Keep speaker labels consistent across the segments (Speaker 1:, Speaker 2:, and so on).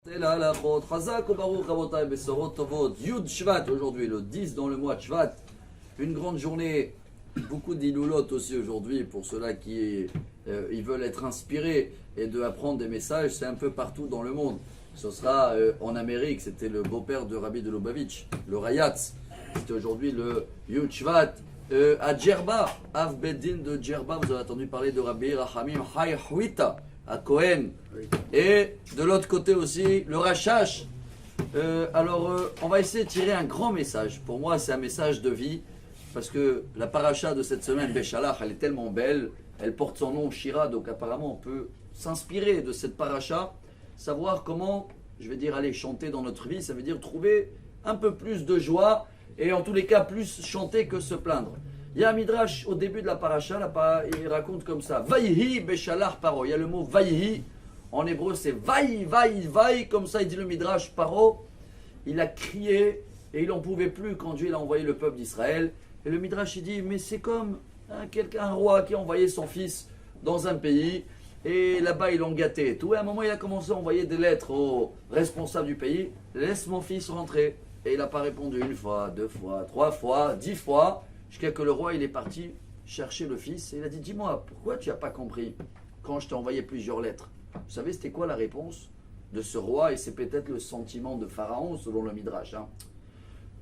Speaker 1: C'est là la chod. Chazak ou Baruch Rabotai Besorot Tovot. Yud Shvat aujourd'hui, le 10 dans le mois de Shvat. Une grande journée. Beaucoup d'Iloulot aussi aujourd'hui pour ceux-là qui ils veulent être inspirés et de apprendre des messages. C'est un peu partout dans le monde. Ce sera en Amérique. C'était le beau-père de Rabbi de Lubavitch, le Rayatz. C'était aujourd'hui le Yud Shvat. À Djerba, Av Beddin de Djerba, vous avez entendu parler de Rabbi Rachamim Hayhwita à Cohen. Et de l'autre côté aussi, le Rachash. On va essayer de tirer un grand message. Pour moi, c'est un message de vie. Parce que la paracha de cette semaine, Béchalach, elle est tellement belle. Elle porte son nom, Shira. Donc apparemment, on peut s'inspirer de cette paracha. Savoir comment, je vais dire, aller chanter dans notre vie. Ça veut dire trouver un peu plus de joie. Et en tous les cas, plus chanter que se plaindre. Il y a un midrash au début de la paracha, il raconte comme ça. Vaïhi Béchalach Paro. Il y a le mot Vaïhi. En hébreu, c'est Vaï, Vaï, Vaï. Comme ça, il dit le midrash Paro. Il a crié et il n'en pouvait plus quand Dieu a envoyé le peuple d'Israël. Et le midrash, il dit, mais c'est comme un roi qui a envoyé son fils dans un pays. Et là-bas, ils l'ont gâté et tout. Et à un moment, il a commencé à envoyer des lettres aux responsables du pays. Laisse mon fils rentrer. Et il n'a pas répondu une fois, deux fois, trois fois, 10 fois. Jusqu'à que le roi, il est parti chercher le fils. Et il a dit, dis-moi, pourquoi tu n'as pas compris quand je t'ai envoyé plusieurs lettres? Vous savez, c'était quoi la réponse de ce roi? Et c'est peut-être le sentiment de Pharaon, selon le Midrash.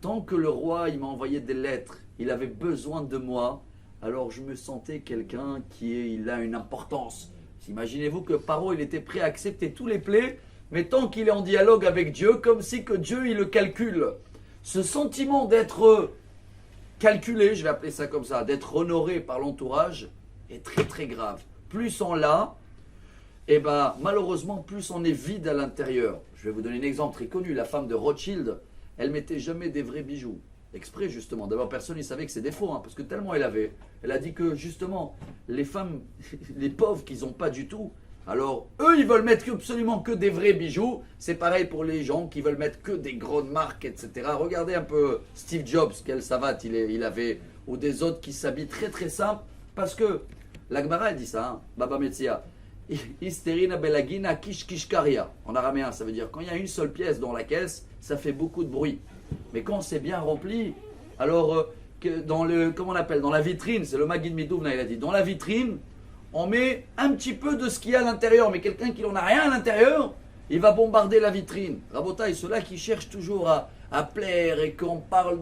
Speaker 1: Tant que le roi, il m'a envoyé des lettres, il avait besoin de moi, alors je me sentais quelqu'un il a une importance. Imaginez-vous que Paro, il était prêt à accepter tous les plaies, mais tant qu'il est en dialogue avec Dieu, comme si que Dieu, il le calcule. Ce sentiment d'être calculé, je vais appeler ça comme ça, d'être honoré par l'entourage, est très très grave. Plus on l'a, et malheureusement, plus on est vide à l'intérieur. Je vais vous donner un exemple très connu. La femme de Rothschild, elle mettait jamais des vrais bijoux. Exprès, justement. D'abord, personne ne savait que c'est des faux, parce que tellement elle avait. Elle a dit que, justement, les femmes, les pauvres qu'ils n'ont pas du tout, alors, eux, ils veulent mettre absolument que des vrais bijoux. C'est pareil pour les gens qui veulent mettre que des grandes marques, etc. Regardez un peu Steve Jobs, quelle savate il avait, ou des autres qui s'habillent très très simple, parce que, la Gemara, elle dit ça, Baba Metzia, Isterina belagina kish kishkaria. En araméen, ça veut dire quand il y a une seule pièce dans la caisse, ça fait beaucoup de bruit. Mais quand c'est bien rempli, alors dans la vitrine, c'est le Magid Midouvna, il a dit, dans la vitrine, on met un petit peu de ce qu'il y a à l'intérieur. Mais quelqu'un qui n'en a rien à l'intérieur, il va bombarder la vitrine. Rabotaï, ceux-là qui cherchent toujours à plaire et qu'on parle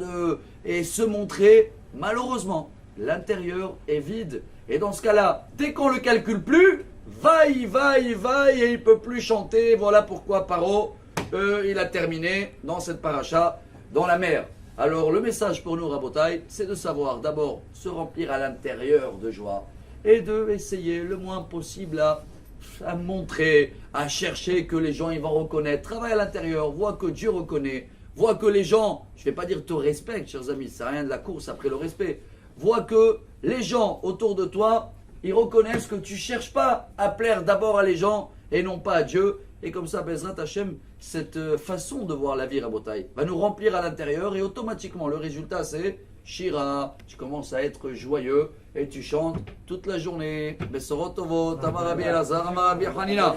Speaker 1: et se montrer, malheureusement, l'intérieur est vide. Et dans ce cas-là, dès qu'on ne le calcule plus, vaille, et il ne peut plus chanter. Voilà pourquoi Paro, il a terminé dans cette paracha, dans la mer. Alors le message pour nous, Rabotai, c'est de savoir d'abord se remplir à l'intérieur de joie et de essayer le moins possible à montrer, à chercher que les gens ils vont reconnaître. Travaille à l'intérieur, vois que Dieu reconnaît, vois que les gens, je ne vais pas dire te respectent, chers amis, c'est rien de la course après le respect. Vois que les gens autour de toi, ils reconnaissent que tu ne cherches pas à plaire d'abord à les gens et non pas à Dieu. Et comme ça, Bezrat Hashem, cette façon de voir la vie, Rabotai, va nous remplir à l'intérieur et automatiquement, le résultat, c'est Shira. Tu commences à être joyeux et tu chantes toute la journée. Besorot Tovot, Amar Rabbi Elazar, Amar Rabbi Hanina.